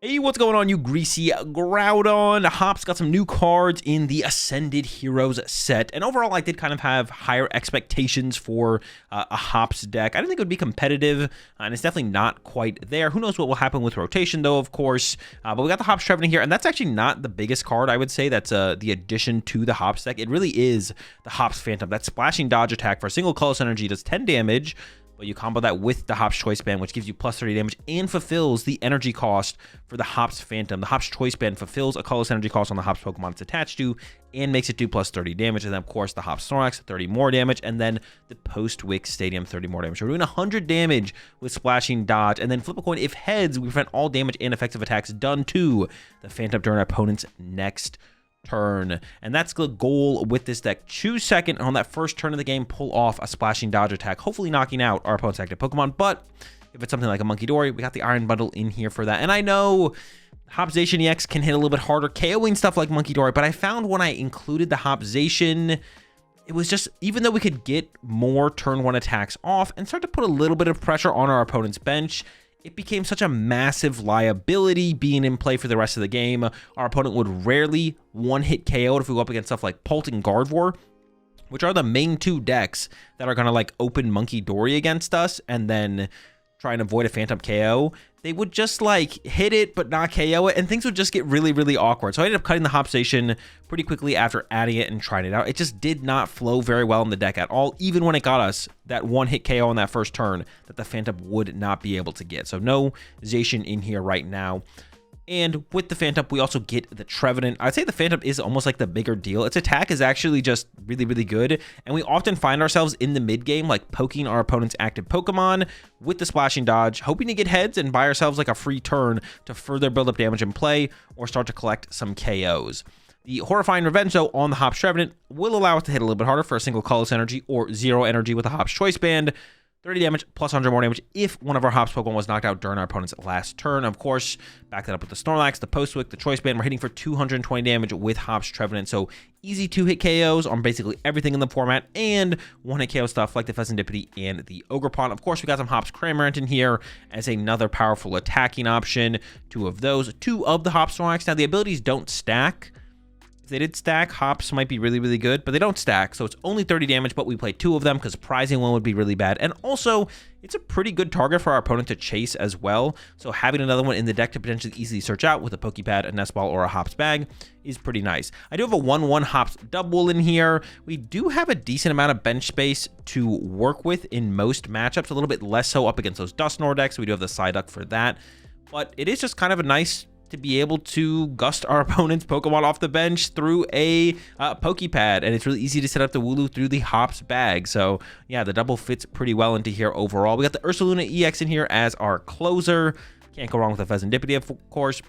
Hey, what's going on, you greasy Groudon? Hop's got some new cards in the Ascended Heroes set, and overall I did kind of have higher expectations for a Hop's deck. I didn't think it would be competitive, and it's definitely not quite there. Who knows what will happen with rotation, though, of course. But we got the Hop's Trevenant here, and that's actually not the biggest card, I would say. That's the addition to the Hop's deck. It really is the Hop's Phantump. That splashing dodge attack for a single colorless energy does 10 damage. But you combo that with the Hop's Choice Band, which gives you plus 30 damage and fulfills the energy cost for the Hop's Phantump. The Hop's Choice Band fulfills a colorless energy cost on the Hop's Pokemon it's attached to and makes it do plus 30 damage. And then, of course, the Hop's Snorlax, 30 more damage. And then the Postwick Stadium, 30 more damage. We're doing 100 damage with Splashing Dodge. And then flip a coin. If heads, we prevent all damage and effective attacks done to the Phantump during our opponent's next turn. And that's the goal with this deck. Choose second on that first turn of the game, pull off a Splashing Dodge attack, hopefully knocking out our opponent's active Pokemon. But if it's something like a Monkey Dory, we got the Iron Bundle in here for that. And I know Hopzation EX can hit a little bit harder, KOing stuff like Monkey Dory, but I found when I included the Hopzation, it was just, even though we could get more turn one attacks off and start to put a little bit of pressure on our opponent's bench, it became such a massive liability being in play for the rest of the game. Our opponent would rarely one-hit KO if we go up against stuff like Pult and Gardevoir, which are the main two decks that are going to like open Monkey Dory against us and then try and avoid a Phantump KO. They would just like hit it but not KO it, and things would just get really, really awkward. So I ended up cutting the Hopzation pretty quickly after adding it and trying it out. It just did not flow very well in the deck at all, even when it got us that one-hit KO on that first turn that the Phantump would not be able to get. So no Zation in here right now. And with the Phantump, we also get the Trevenant. I'd say the Phantump is almost like the bigger deal. Its attack is actually just really, really good. And we often find ourselves in the mid-game, like poking our opponent's active Pokemon with the Splashing Dodge, hoping to get heads and buy ourselves like a free turn to further build up damage in play or start to collect some KOs. The Horrifying Revenge, though, on the Hop's Trevenant will allow us to hit a little bit harder for a single colorless energy or zero energy with the Hop's Choice Band. 30 damage plus 100 more damage if one of our Hop's Pokemon was knocked out during our opponent's last turn. Of course, back that up with the Snorlax, the Postwick, the Choice Band. We're hitting for 220 damage with Hop's Trevenant. So easy 2-hit KOs on basically everything in the format, and 1-hit KO stuff like the Fezandipiti and the Ogerpon. Of course, we got some Hop's Cramorant in here as another powerful attacking option. Two of those. Two of the Hop's Snorlax. Now, the abilities don't stack. If they did stack, Hops might be really, really good, but they don't stack, so it's only 30 damage, but we play two of them because prizing one would be really bad. And also, it's a pretty good target for our opponent to chase as well, so having another one in the deck to potentially easily search out with a Poké Pad, a Nest Ball, or a Hops Bag is pretty nice. I do have a 1/1 Hops Dubwool in here. We do have a decent amount of bench space to work with in most matchups, a little bit less so up against those Dusknoir decks. We do have the Psyduck for that, but it is just kind of a nice to be able to gust our opponent's Pokemon off the bench through a Poké Pad, and it's really easy to set up the Wooloo through the Hops bag. So yeah, the double fits pretty well into here overall. We got the Ursaluna EX in here as our closer. Can't go wrong with the Fezandipiti, of course.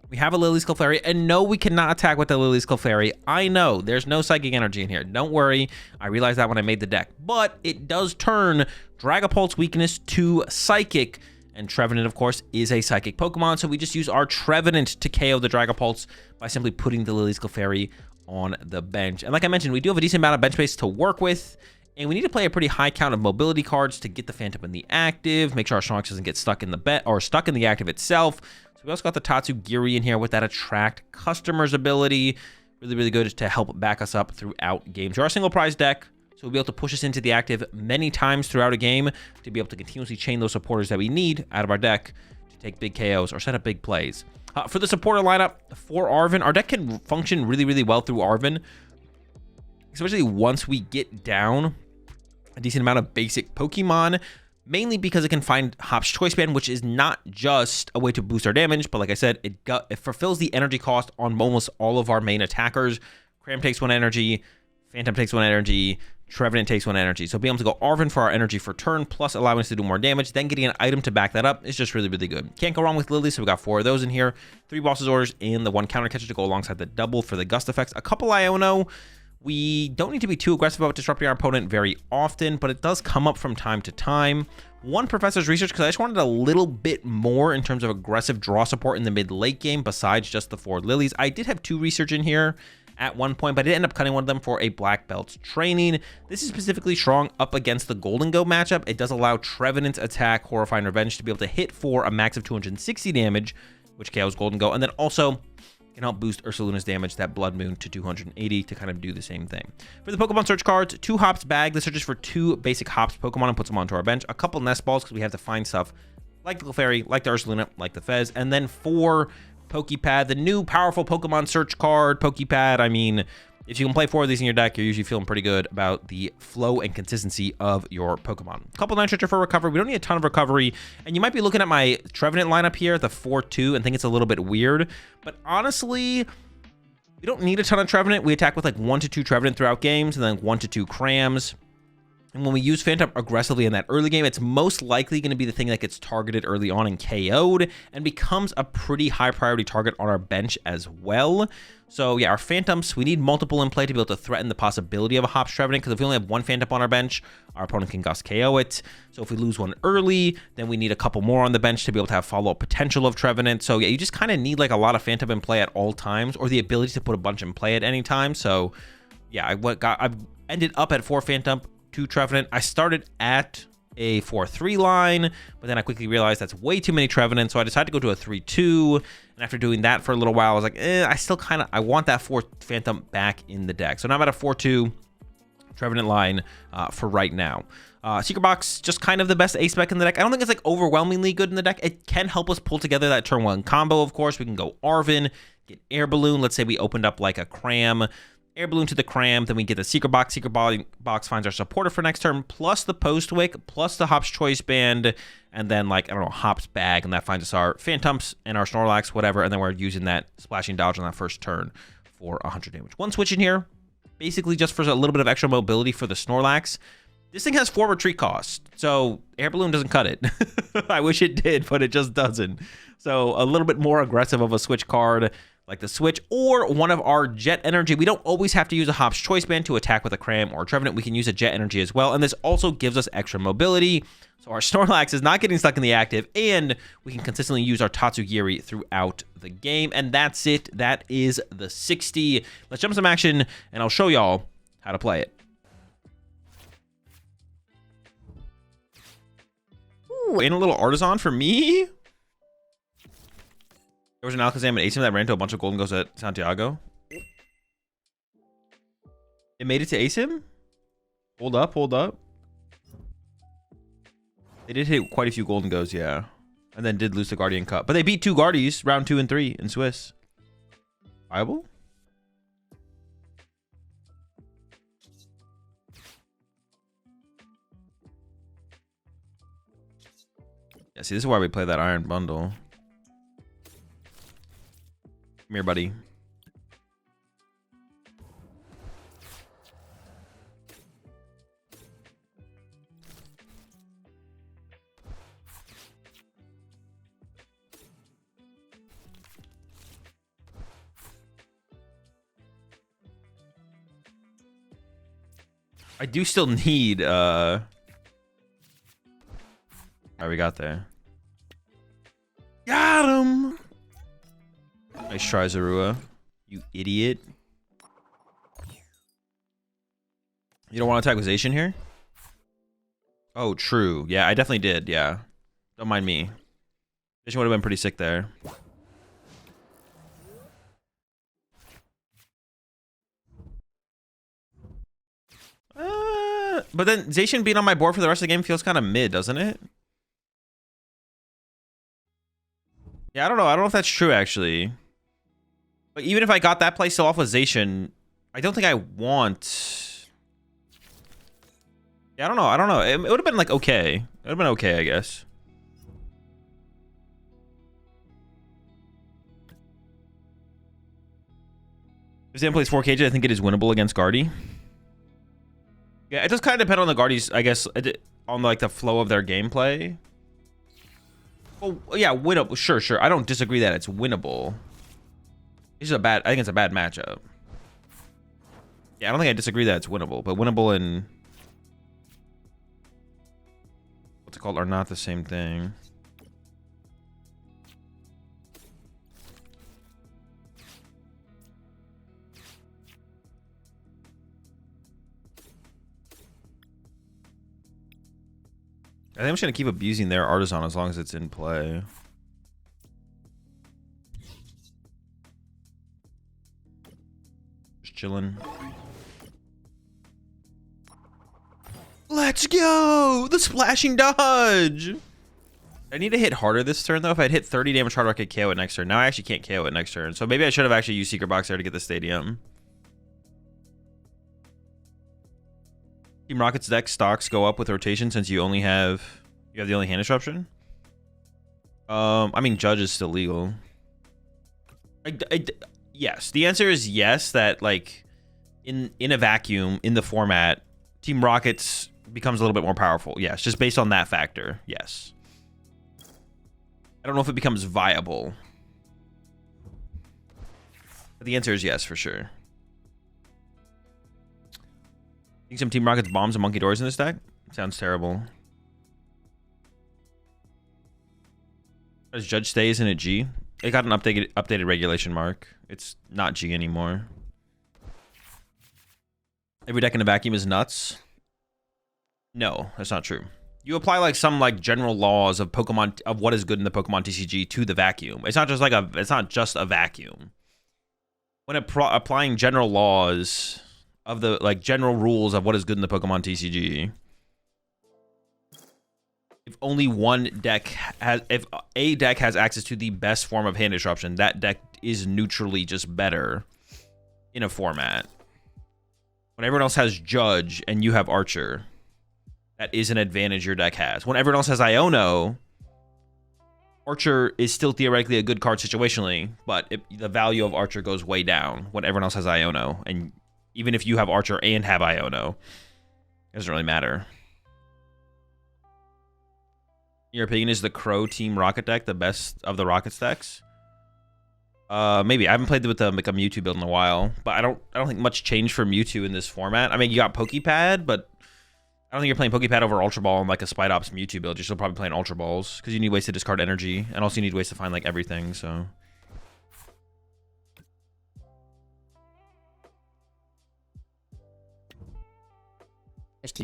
We have a Lillie's Clefairy, and no, we cannot attack with the Lillie's Clefairy. I know, there's no Psychic Energy in here. Don't worry, I realized that when I made the deck. But it does turn Dragapult's weakness to Psychic, and Trevenant, of course, is a Psychic Pokemon, so we just use our Trevenant to KO the Dragapults by simply putting the Lillie's Clefairy on the bench. And like I mentioned, we do have a decent amount of bench space to work with, and we need to play a pretty high count of mobility cards to get the Phantump in the active, make sure our Snorlax doesn't get stuck in the bet or stuck in the active itself. So we also got the Tatsugiri in here with that Attract Customers ability. Really, really good to help back us up throughout games. We're our single prize deck, so we'll be able to push us into the active many times throughout a game to be able to continuously chain those supporters that we need out of our deck to take big KOs or set up big plays. For the supporter lineup for Arven, our deck can function really, really well through Arven, especially once we get down a decent amount of basic Pokemon, mainly because it can find Hop's Choice Band, which is not just a way to boost our damage, but like I said, it fulfills the energy cost on almost all of our main attackers. Cram takes 1 energy, Phantump takes 1 energy, Trevenant takes 1 energy. So being able to go Arven for our energy for turn, plus allowing us to do more damage, then getting an item to back that up is just really, really good. Can't go wrong with Lillie, so we got 4 of those in here. 3 Boss's Orders and the 1 Counter Catcher to go alongside the double for the gust effects. A couple Iono. We don't need to be too aggressive about disrupting our opponent very often, but it does come up from time to time. 1 Professor's Research, because I just wanted a little bit more in terms of aggressive draw support in the mid-late game besides just the 4 Lillies. I did have 2 Research in here at one point, but I did end up cutting one of them for a Black Belt's Training. This is specifically strong up against the Golden Go matchup. It does allow Trevenant's attack, Horrifying Revenge, to be able to hit for a max of 260 damage, which KOs Golden Go, and then also can help boost Ursaluna's damage, that Blood Moon, to 280 to kind of do the same thing. For the Pokemon search cards, 2 Hops bag. This searches for 2 basic Hops Pokemon and puts them onto our bench. A couple Nest Balls because we have to find stuff like the Clefairy, like the Ursaluna, like the Fez, and then 4 Poké Pad, the new powerful Pokemon search card. Poké Pad, I mean, if you can play 4 of these in your deck, you're usually feeling pretty good about the flow and consistency of your Pokemon. A couple Night Stretcher for recovery. We don't need a ton of recovery. And you might be looking at my Trevenant lineup here, the 4-2, and think it's a little bit weird. But honestly, we don't need a ton of Trevenant. We attack with like 1 to 2 Trevenant throughout games, and then 1 to 2 Crams. And when we use Phantump aggressively in that early game, it's most likely going to be the thing that gets targeted early on and KO'd and becomes a pretty high priority target on our bench as well. So yeah, our Phantumps, we need multiple in play to be able to threaten the possibility of a Hops Trevenant, because if we only have 1 Phantump on our bench, our opponent can Gust KO it. So if we lose 1 early, then we need a couple more on the bench to be able to have follow-up potential of Trevenant. So yeah, you just kind of need like a lot of Phantump in play at all times, or the ability to put a bunch in play at any time. So yeah, I ended up at 4 Phantump, 2 Trevenant. I started at a 4-3 line, but then I quickly realized that's way too many Trevenant, so I decided to go to a 3-2. And after doing that for a little while, I was like, I want that 4 Phantump back in the deck. So now I'm at a 4-2 Trevenant line for right now. Secret Box, just kind of the best ace spec in the deck. I don't think it's like overwhelmingly good in the deck. It can help us pull together that turn 1 combo, of course. We can go Arven, get Air Balloon. Let's say we opened up like a Cram, Air Balloon to the Cram, then we get the Secret Box. Secret Box finds our supporter for next turn, plus the Postwick, plus the Hops Choice Band, and then like, I don't know, Hops Bag, and that finds us our Phantumps and our Snorlax, whatever, and then we're using that Splashing Dodge on that first turn for 100 damage. 1 switch in here, basically just for a little bit of extra mobility for the Snorlax. This thing has 4 retreat costs, so Air Balloon doesn't cut it. I wish it did, but it just doesn't. So a little bit more aggressive of a switch card, like the Switch, or one of our Jet Energy. We don't always have to use a Hops Choice Band to attack with a Cram or a Trevenant. We can use a Jet Energy as well, and this also gives us extra mobility. So our Snorlax is not getting stuck in the active, and we can consistently use our Tatsugiri throughout the game. And that's it. That is the 60. Let's jump some action, and I'll show y'all how to play it. Ooh, and a little Artisan for me. There was an Alakazam and Asim that ran to a bunch of Golden Goes at Santiago. It made it to Asim? Hold up, hold up. They did hit quite a few Golden Goes, yeah. And then did lose the Guardian Cup. But they beat 2 Guardies, round 2 and 3 in Swiss. Viable? Yeah, see, this is why we play that Iron Bundle. Come here, buddy. I do still need all right, we got there. Got him. Nice try, Zorua. You idiot. You don't want to attack with Zacian here? Oh, true. Yeah, I definitely did. Yeah. Don't mind me. Zacian would have been pretty sick there. But then Zacian being on my board for the rest of the game feels kind of mid, doesn't it? Yeah, I don't know. I don't know if that's true, actually. But even if I got that play still off with Zacian, I don't think I want... Yeah, I don't know. I don't know. It would have been, like, okay. It would have been okay, I guess. If Zan plays 4 cages, I think it is winnable against Guardy. Yeah, it does kind of depend on the Guardies, I guess, on, like, the flow of their gameplay. Oh, yeah, winnable. Sure, sure. I don't disagree that it's winnable. It's just I think it's a bad matchup. Yeah, I don't think I disagree that it's winnable, but winnable and what's it called are not the same thing. I think I'm just gonna keep abusing their Artisan as long as it's in play. Just chilling. Let's go! The splashing dodge! I need to hit harder this turn, though. If I'd hit 30 damage harder, I could KO it next turn. Now I actually can't KO it next turn. So maybe I should have actually used Secret Box there to get the stadium. Team Rocket's deck stocks go up with rotation since you have the only hand disruption. I mean, Judge is still legal. Yes, the answer is yes. That like in a vacuum in the format, Team Rocket's becomes a little bit more powerful. Yes, just based on that factor. Yes. I don't know if it becomes viable, but the answer is yes for sure. Think some Team Rocket's bombs and monkey doors in this deck? Sounds terrible. Does Judge stay? Isn't it G? It got an updated regulation mark. It's not G anymore. Every deck in a vacuum is nuts. No, that's not true. You apply like some like general laws of Pokemon of what is good in the Pokemon TCG to the vacuum. It's not just a vacuum. When applying general laws of the like general rules of what is good in the Pokemon TCG, if only one deck has, if a deck has access to the best form of hand disruption, that deck is neutrally just better in a format. When everyone else has Judge and you have Archer, that is an advantage your deck has. When everyone else has Iono, Archer is still theoretically a good card situationally, but the value of Archer goes way down when everyone else has Iono. And even if you have Archer and have Iono, it doesn't really matter. In your opinion, is the Crow Team Rocket deck the best of the Rocket decks? Maybe. I haven't played with like a Mewtwo build in a while, but I don't think much changed for Mewtwo in this format. I mean, you got Poké Pad, but I don't think you're playing Poké Pad over Ultra Ball and like a Spidops Mewtwo build. You're still probably playing Ultra Balls because you need ways to discard energy, and also you need ways to find like everything. So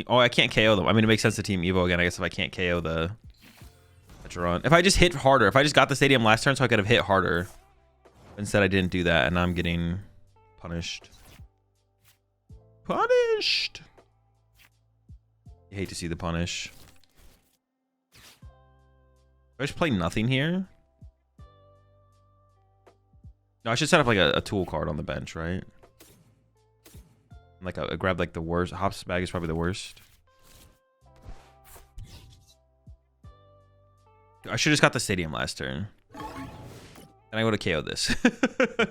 oh, I can't KO them. I mean, it makes sense to Team Evo again, I guess, if I can't KO the Petron. If I just hit harder, if I just got the stadium last turn so I could have hit harder. Instead, I didn't do that, and now I'm getting punished. Punished! I hate to see the punish. Do I just play nothing here? No, I should set up like a tool card on the bench, right? Like I grab like the worst. Hop's bag is probably the worst. I should have just got the stadium last turn. And I would have KO'd this.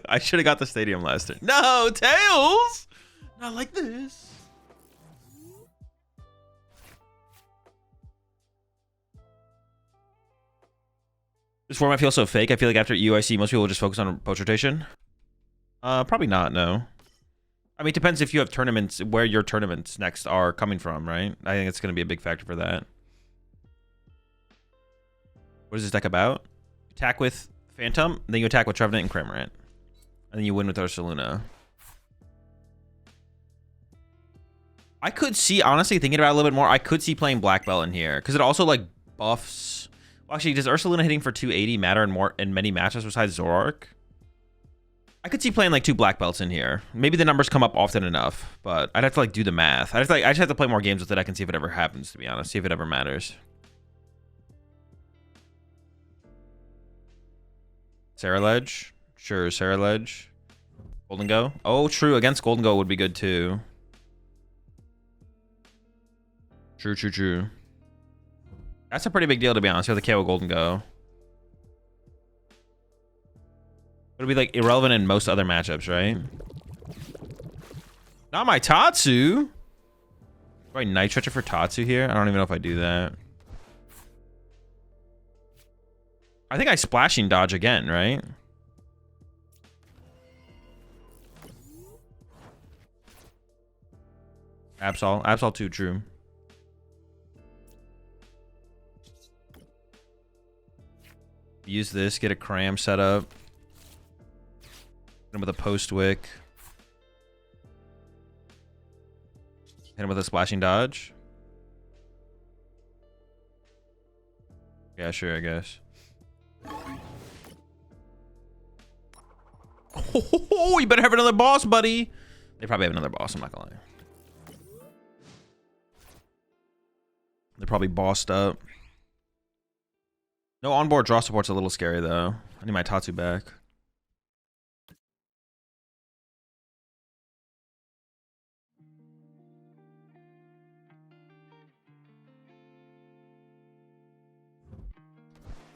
I should have got the stadium last turn. No, Tails! Not like this. This format feels so fake. I feel like after UIC, most people will just focus on post rotation. Probably not, no. I mean, it depends if you have tournaments, where your tournaments next are coming from, right? I think it's going to be a big factor for that. What is this deck about? Attack with Phantump, then you attack with Trevenant and Cramorant. And then you win with Ursaluna. I could see, honestly, thinking about it a little bit more, I could see playing Black Belt in here. Because it also, like, buffs... Well, actually, does Ursaluna hitting for 280 matter in many matches besides Zoroark? I could see playing, like, 2 Black Belts in here. Maybe the numbers come up often enough, but I'd have to, like, do the math. I just have to play more games with it. I can see if it ever happens, to be honest. See if it ever matters. Sarah Ledge? Sure, Sarah Ledge. Golden Go? Oh, true. Against Golden Go would be good, too. True, true, true. That's a pretty big deal, to be honest. You have the KO Golden Go. It'll be, like, irrelevant in most other matchups, right? Not my Tatsu! Do I Night Stretcher for Tatsu here? I don't even know if I do that. I think I Splashing Dodge again, right? Absol. Absol 2, true. Use this, get a Cram set up. Hit him with a Postwick. Hit him with a Splashing Dodge. Yeah, sure, I guess. Oh, you better have another boss, buddy. They probably have another boss, I'm not gonna lie. They're probably bossed up. No onboard draw support's a little scary though. I need my Tatsu back.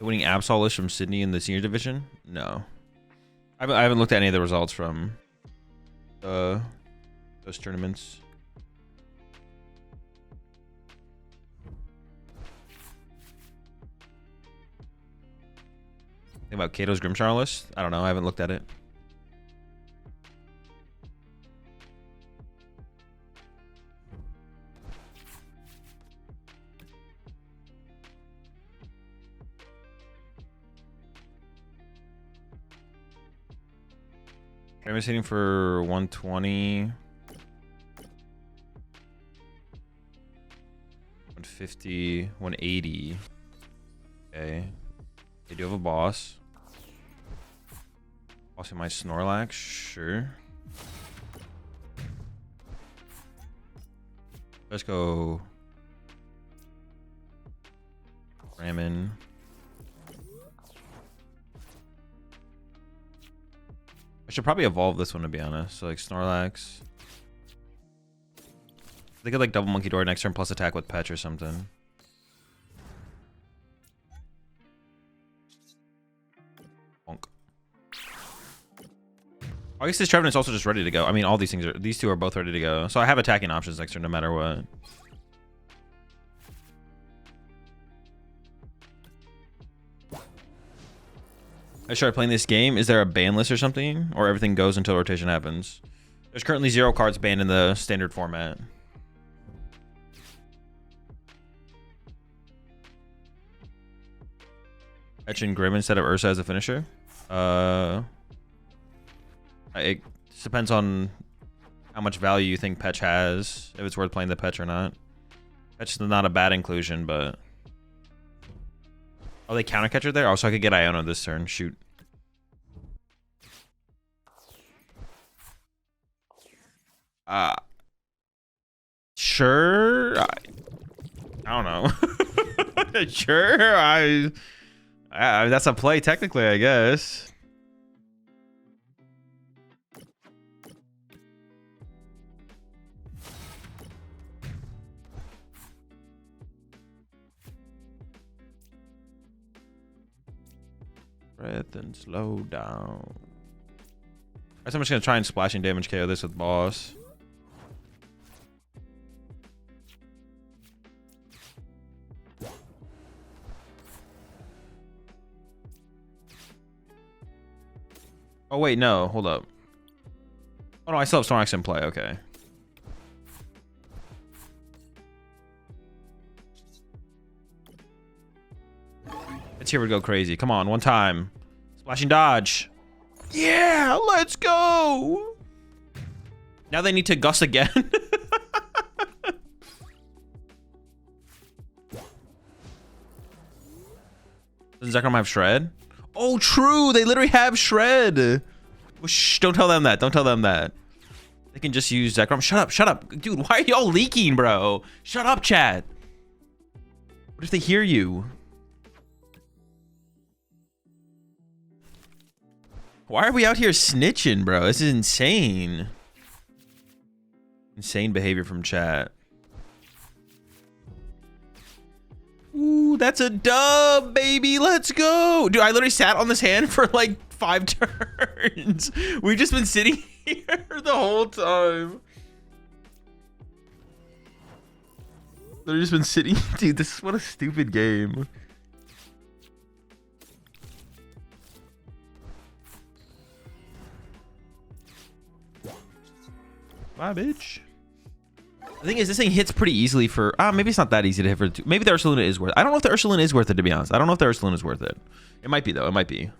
Winning Absol list from Sydney in the senior division? No. I haven't looked at any of the results from those tournaments. Think about Kato's Grimshar list? I don't know. I haven't looked at it. I'm hitting for 120, 150, 180. Okay. They do have a boss. Also my Snorlax, sure. Let's go Ramen. I should probably evolve this one, to be honest. So like Snorlax. They could like double Monkey Door next turn plus attack with Petch or something. Bonk. I guess this Trevenant's also just ready to go. I mean, all these things are, these two are both ready to go. So I have attacking options next turn no matter what. I started playing this game. Is there a ban list or something? Or everything goes until rotation happens? There's currently 0 cards banned in the standard format. Etching Grim instead of Ursa as a finisher? It depends on how much value you think Petch has. If it's worth playing the Petch or not. Petch is not a bad inclusion, but... Oh, they counter catcher there? Oh, so I could get Iono this turn. Shoot. Sure. I don't know. Sure. I that's a play technically, I guess. Breath and slow down. I guess I'm just gonna try and splashing damage KO this with boss. Oh wait, no, hold up. Oh no, I still have Snorlax in play, okay. Let's here we go crazy. Come on, one time. Splashing dodge. Yeah, let's go. Now they need to Gus again. Does Zekrom have Shred? Oh, true. They literally have Shred. Well, shh, don't tell them that. Don't tell them that. They can just use Zekrom. Shut up. Shut up. Dude, why are y'all leaking, bro? Shut up, chat. What if they hear you? Why are we out here snitching, bro? This is insane. Insane behavior from chat. Ooh, that's a dub, baby. Let's go. Dude, I literally sat on this hand for like 5 turns. We've just been sitting here the whole time. Literally just been sitting. Dude, this is what a stupid game. Bye, bitch. The thing is, this thing hits pretty easily for... maybe it's not that easy to hit for... Maybe the Ursaluna is worth it. I don't know if the Ursaluna is worth it, to be honest. I don't know if the Ursaluna is worth it. It might be, though. It might be.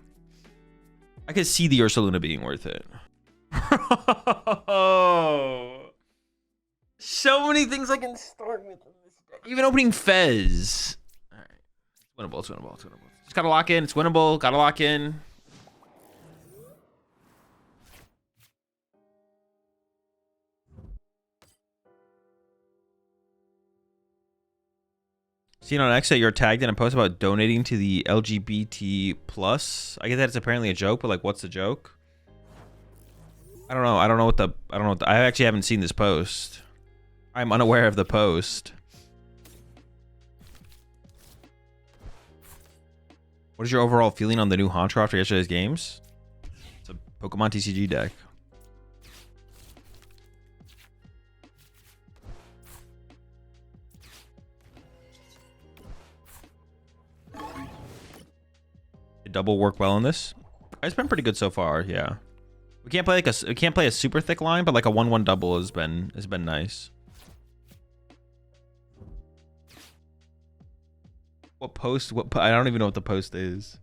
I could see the Ursaluna being worth it. So many things I can start with. Even opening Fez. All right. It's winnable. It's winnable. It's winnable. Just gotta lock in. It's winnable. Gotta lock in. Seen on X that you're tagged in a post about donating to the LGBT plus. I get that it's apparently a joke, but like, what's the joke? I don't know. I don't know what the. I actually haven't seen this post. I'm unaware of the post. What is your overall feeling on the new Honcho after yesterday's games? It's a Pokemon TCG deck. Double work well in this. It's been pretty good so far. Yeah, we can't play a super thick line, but like a 1/1 double has been nice. What post? I don't even know what the post is.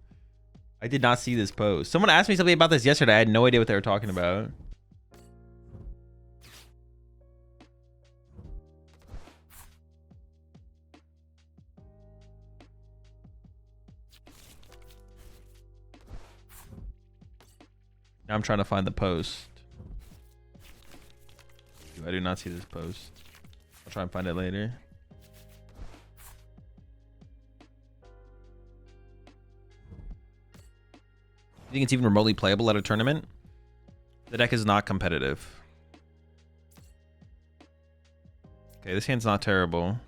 I did not see this post. Someone asked me something about this yesterday. I had no idea what they were talking about. Now I'm trying to find the post. I do not see this post. I'll try and find it later. You think it's even remotely playable at a tournament? The deck is not competitive. Okay, this hand's not terrible.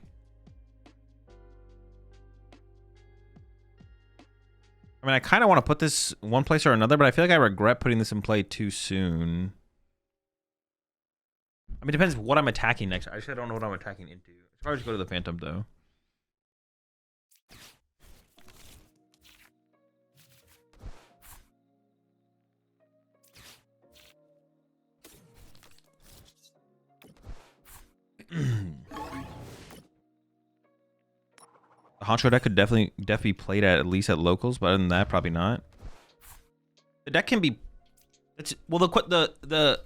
I mean, I kind of want to put this one place or another, but I feel like I regret putting this in play too soon. I mean, it depends what I'm attacking next. I just don't know what I'm attacking into. I should probably just go to the Phantump, though. The Honcho deck could definitely be played at least at locals, but other than that, probably not. The deck can be, it's well the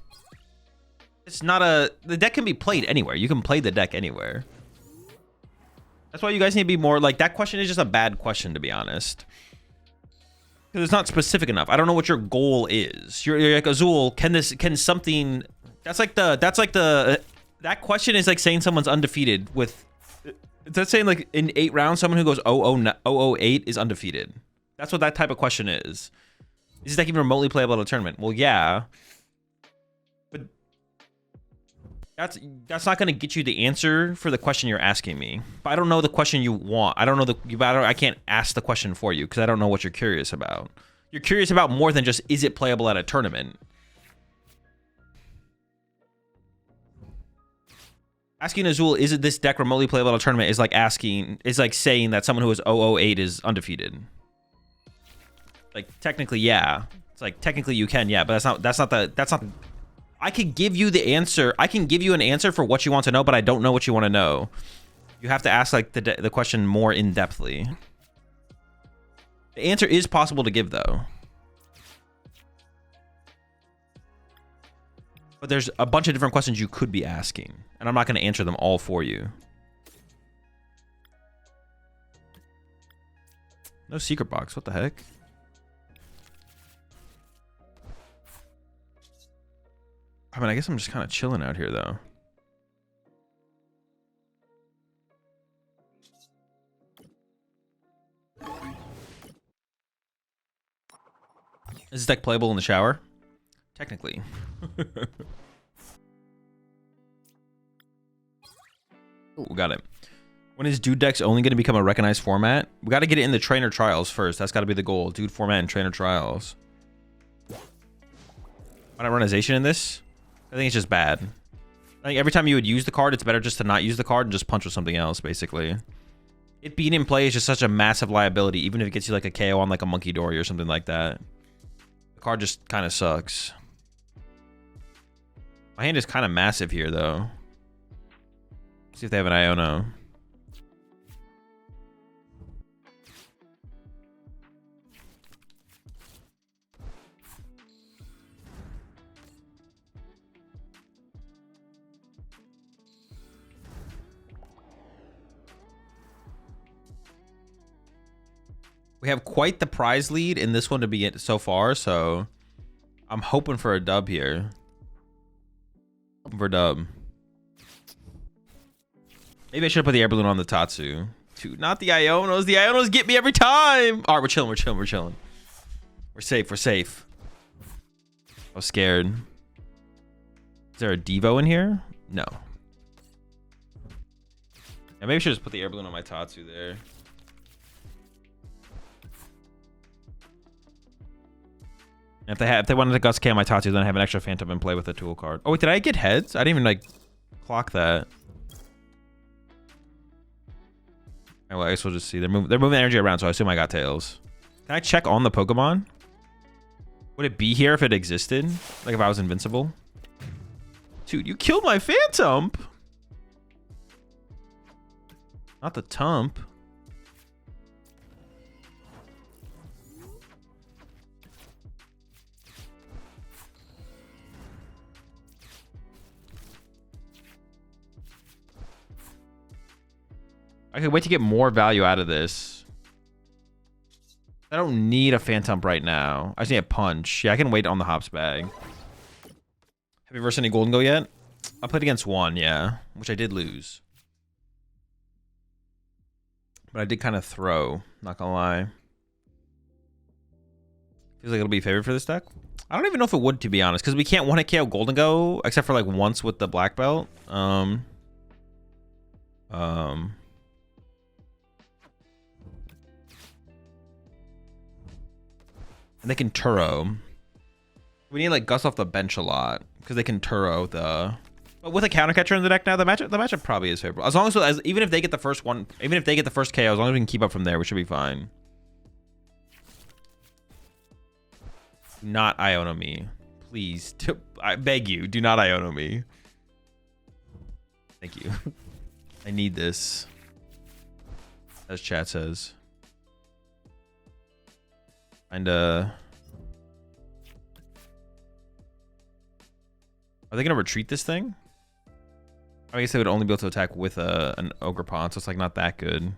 it's not a the deck can be played anywhere. You can play the deck anywhere. That's why you guys need to be more like that. Question is just a bad question, to be honest, because it's not specific enough. I don't know what your goal is. You're like, Azul, can something that's like the that question is like saying someone's undefeated with. That's saying like in 8 rounds, someone who goes 0-0-8 is undefeated. That's what that type of question is. Is this deck even remotely playable at a tournament? Well, yeah, but that's not going to get you the answer for the question you're asking me. But I don't know the question you want. I don't know I can't ask the question for you because I don't know what you're curious about. You're curious about more than just is it playable at a tournament. Asking Azul, is it this deck remotely playable at a tournament is like saying that someone who is 0-0-8 is undefeated. Like technically, yeah. It's like technically you can, yeah, but that's not I can give you the answer. I can give you an answer for what you want to know, but I don't know what you want to know. You have to ask like the question more in-depthly. The answer is possible to give though. But there's a bunch of different questions you could be asking, and I'm not going to answer them all for you. No secret box. What the heck? I mean, I guess I'm just kind of chilling out here, though. Is this deck playable in the shower? Technically. Ooh, got it. When is Dude Decks only going to become a recognized format? We got to get it in the trainer trials first. That's got to be the goal. Dude format and trainer trials. Why not runization in this? I think it's just bad. I think every time you would use the card, it's better just to not use the card and just punch with something else, basically. It being in play is just such a massive liability, even if it gets you like a KO on like a Monkey Dory or something like that. The card just kind of sucks. My hand is kind of massive here, though. See if they have an Iono. We have quite the prize lead in this one to be so far, so I'm hoping for a dub here. Hoping for a dub. Maybe I should have put the air balloon on the Tatsu. Dude, not the Ionos. The Ionos get me every time. All right, we're chilling. We're chilling. We're chilling. We're safe. We're safe. I was scared. Is there a Devo in here? No. Yeah, maybe I should just put the air balloon on my Tatsu there. And if they wanted to Gus K on my Tatsu, then I have an extra Phantump and play with a tool card. Oh wait, did I get heads? I didn't even like clock that. Oh, well, I guess we'll just see. They're moving energy around, so I assume I got tails. Can I check on the Pokemon? Would it be here if it existed? Like if I was invincible? Dude, you killed my Phantump! Not the Tump. I could wait to get more value out of this. I don't need a Phantump right now. I just need a punch. Yeah, I can wait on the Hops bag. Have you versed any Golden Go yet? I played against one, yeah. Which I did lose. But I did kind of throw, not gonna lie. Feels like it'll be favored for this deck. I don't even know if it would, to be honest, because we can't one-hit KO Golden Go, except for like once with the Black Belt. And they can Turo. We need like Gus off the bench a lot because they can Turo the. But with a counter catcher in the deck now, the matchup probably is favorable. As long as even if they get the first one, even if they get the first KO, as long as we can keep up from there, we should be fine. Not Iono me, please. I beg you, do not Iono me. Thank you. I need this, as chat says. And are they gonna retreat this thing? I guess they would only be able to attack with an Ogerpon, so it's like not that good.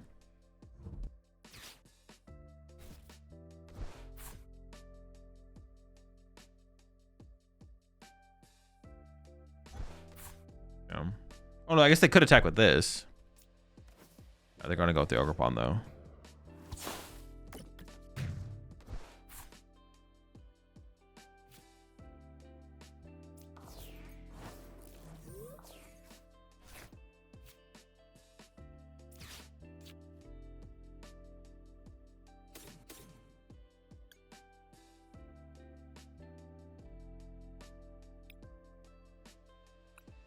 Yeah. Oh no, I guess they could attack with this. They're gonna go with the Ogerpon though.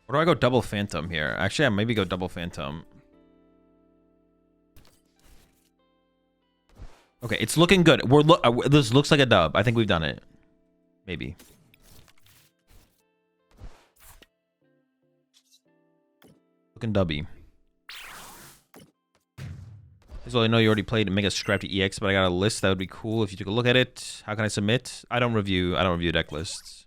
Or do I go double Phantump here? Actually, I maybe go double Phantump. Okay, it's looking good. This looks like a dub. I think we've done it. Maybe. Looking dubby. So I know you already played Mega Scrappy EX, but I got a list that would be cool if you took a look at it. How can I submit? I don't review deck lists.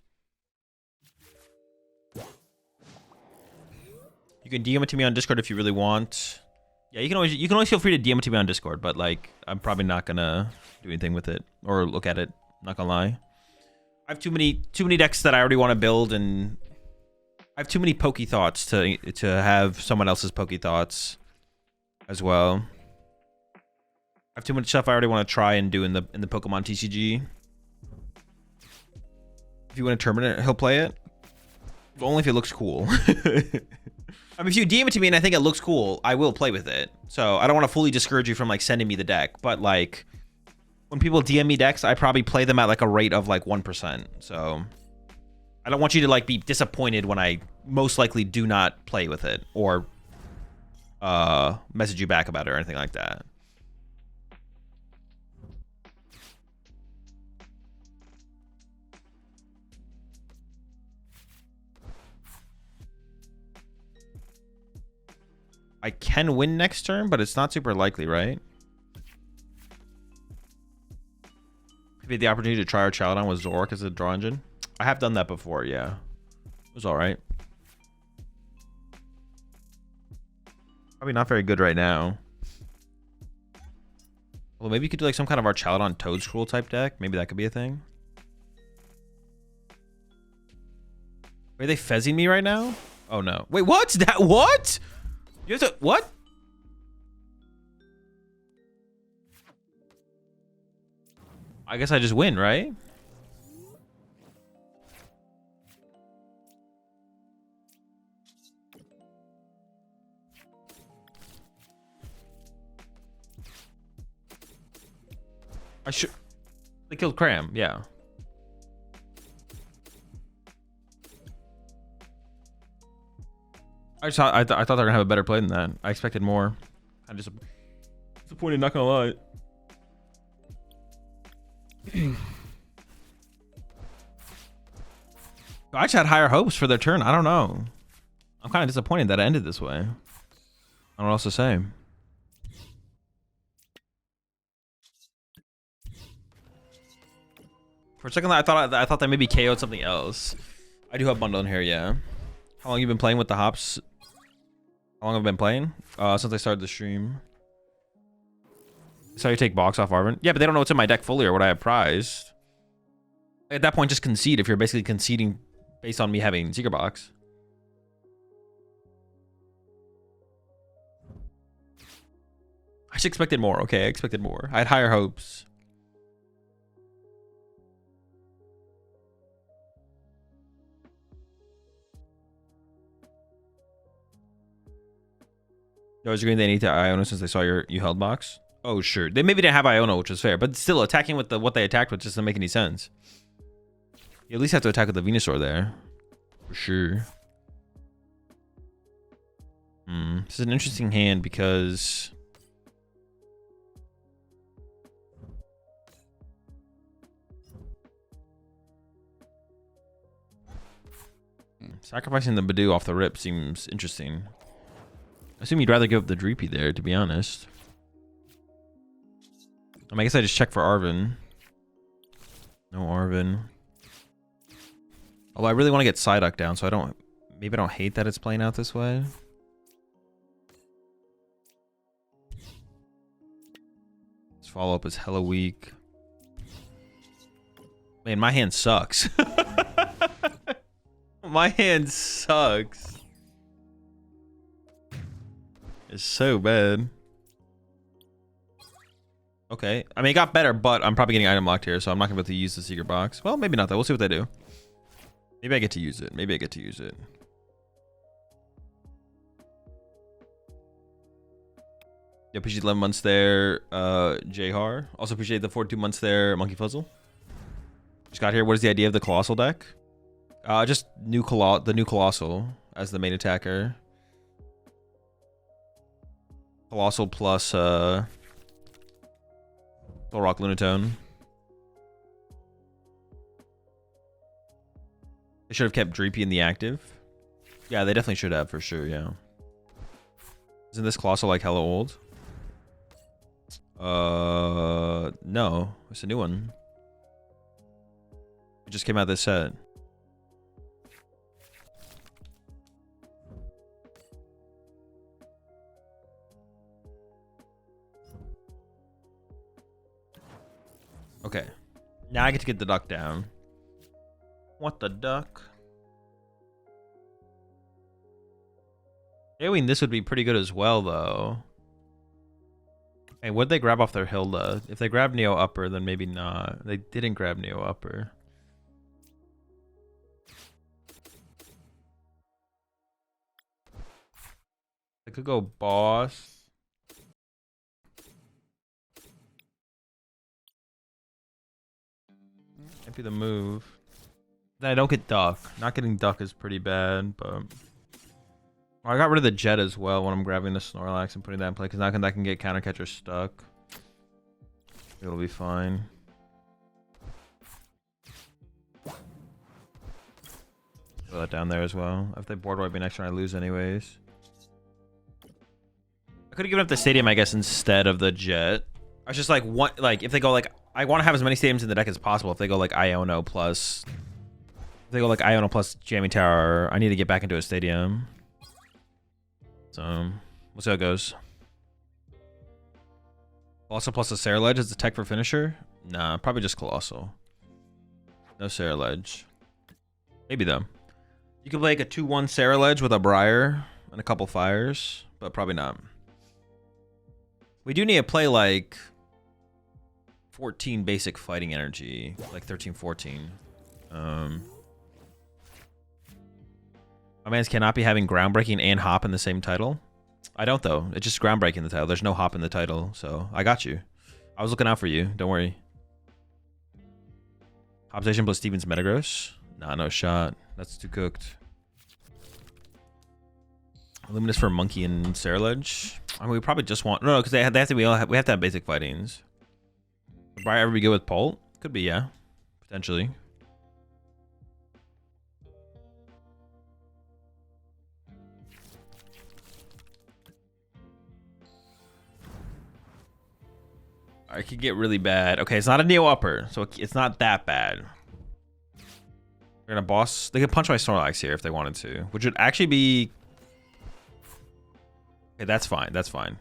You can DM it to me on Discord if you really want. Yeah, you can always feel free to DM it to me on Discord, but like I'm probably not gonna do anything with it or look at it. Not gonna lie. I have too many decks that I already want to build, and I have too many Poké thoughts to have someone else's Poké thoughts as well. I have too much stuff I already want to try and do in the Pokemon TCG. If you win a tournament, he'll play it. But only if it looks cool. I mean, if you DM it to me and I think it looks cool, I will play with it. So I don't want to fully discourage you from like sending me the deck, but like when people DM me decks, I probably play them at like a rate of like 1%. So I don't want you to like be disappointed when I most likely do not play with it or message you back about it or anything like that. I can win next turn, but it's not super likely, right? Have you had the opportunity to try our Chaladon with Zoroark as a draw engine? I have done that before, yeah. It was alright. Probably not very good right now. Well, maybe you could do like some kind of our Chaladon Toadscruel type deck. Maybe that could be a thing. Are they fezzing me right now? Oh no. Wait, what? What? You have to, what? I guess I just win, right? I should. They killed Cram, yeah. I thought they were gonna have a better play than that. I expected more. I'm just disappointed, not gonna lie. I just had higher hopes for their turn. I don't know. I'm kind of disappointed that it ended this way. I don't know what else to say. For a second, I thought they maybe KO'd something else. I do have bundle in here, yeah. How long you been playing with the hops? How long have I been playing? Since I started the stream. So you take box off Arven? Yeah, but they don't know what's in my deck fully or what I have prized. At that point, just concede if you're basically conceding based on me having Secret Box. I just expected more. Okay, I expected more. I had higher hopes. I was agreeing they need to Iono since they saw you held box. Oh, sure. They maybe didn't have Iono, which is fair, but still attacking with what they attacked with just doesn't make any sense. You at least have to attack with the Venusaur there. For sure. This is an interesting hand because... Sacrificing the Badoo off the rip seems interesting. I assume you'd rather give up the Dreepy there, to be honest. I guess I just check for Arven. No Arven. Although I really want to get Psyduck down, so I don't... Maybe I don't hate that it's playing out this way. This follow-up is hella weak. Man, my hand sucks. My hand sucks. It's so bad. Okay. I mean, it got better, but I'm probably getting item locked here, so I'm not going to be able to use the secret box. Well, maybe not, though. We'll see what they do. Maybe I get to use it. Maybe I get to use it. Yeah, appreciate 11 months there, Jhar. Also appreciate the 42 months there, Monkey Fuzzle. Just got here. What is the idea of the Colossal deck? Just the new Colossal as the main attacker. Colossal plus Soul Rock Lunatone. They should have kept Dreepy in the active. Yeah, they definitely should have for sure, yeah. Isn't this Colossal like hella old? No. It's a new one. It just came out of this set. Okay. Now I get to get the duck down. What the duck? I mean, this would be pretty good as well, though. Hey, what'd they grab off their Hilda? If they grabbed Neo Upper, then maybe not. They didn't grab Neo Upper. I could go Boss. Might be the move. Then I don't get Duck. Not getting Duck is pretty bad, but... Well, I got rid of the Jet as well when I'm grabbing the Snorlax and putting that in play, because now that can get Counter Catcher stuck. It'll be fine. Throw that down there as well. If they board wipe me next turn, I lose anyways. I could have given up the Stadium, I guess, instead of the Jet. I was just like, what? Like, if they go like... I want to have as many stadiums in the deck as possible. If they go like Iono plus... If they go like Iono plus Jamming Tower, I need to get back into a stadium. So, we'll see how it goes. Colossal plus a Sarah Ledge is the tech for finisher? Nah, probably just Colossal. No Sarah Ledge. Maybe though. You could play like a 2-1 Sarah Ledge with a Briar and a couple fires, but probably not. We do need to play like... 14 basic fighting energy, like 13, 14. My man's cannot be having groundbreaking and hop in the same title. I don't though. It's just groundbreaking the title. There's no hop in the title, so I got you. I was looking out for you. Don't worry. Hopstation plus Stevens Metagross. Nah, no shot. That's too cooked. Luminous for Monkey and Cerulege. I mean, we probably just want no, because they have to. We have to have basic fightings. Would Briar ever be good with Polt? Could be, yeah, potentially. It could get really bad. Okay, it's not a Neo Upper, so it's not that bad. They're gonna boss. They could punch my Snorlax here if they wanted to, which would actually be. Okay, that's fine. That's fine.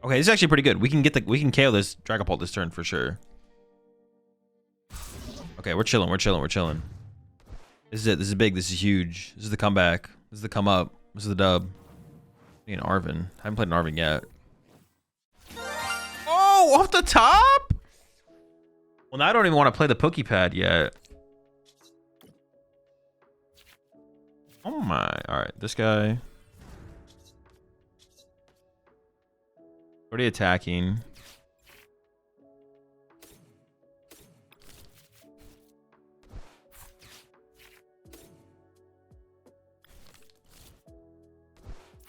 Okay, this is actually pretty good. We can KO this Dragapult this turn for sure. Okay, we're chilling. We're chilling. We're chilling. This is it. This is big. This is huge. This is the comeback. This is the come up. This is the dub. Me and Arven. I haven't played an Arven yet. Oh, off the top? Well, now I don't even want to play the Poké Pad yet. Oh my. All right, this guy. Already attacking.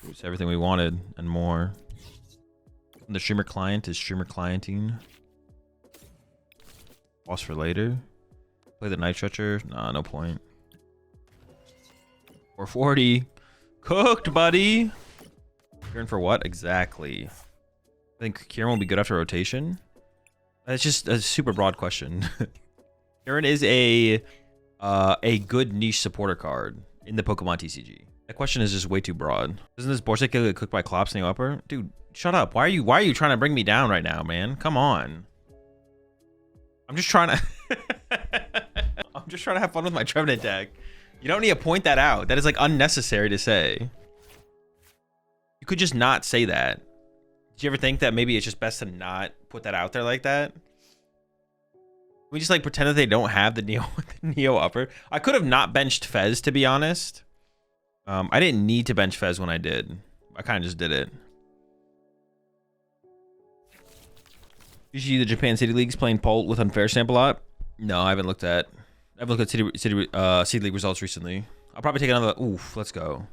It's everything we wanted and more. The streamer client is streamer clienting. Boss for later. Play the Night Stretcher. Nah, no point. 440. Cooked, buddy. Kieran for what? Exactly. I think Kieran will be good after rotation. That's just a super broad question. Kieran is a good niche supporter card in the Pokemon TCG. That question is just way too broad. Doesn't this Borsec get cooked by Clops Neo Upper? Dude, shut up. Why are you trying to bring me down right now, man? Come on. I'm just trying to I'm just trying to have fun with my Trevenant deck. You don't need to point that out. That is like unnecessary to say. You could just not say that. Did you ever think that maybe it's just best to not put that out there like that? We just like pretend that they don't have the Neo Upper. I could have not benched Fez, to be honest. I didn't need to bench Fez when I did. I kind of just did it. Usually the Japan City League's playing Polt with unfair sample lot. No, I haven't looked at Seed League results recently. I'll probably take another. Oof, let's go.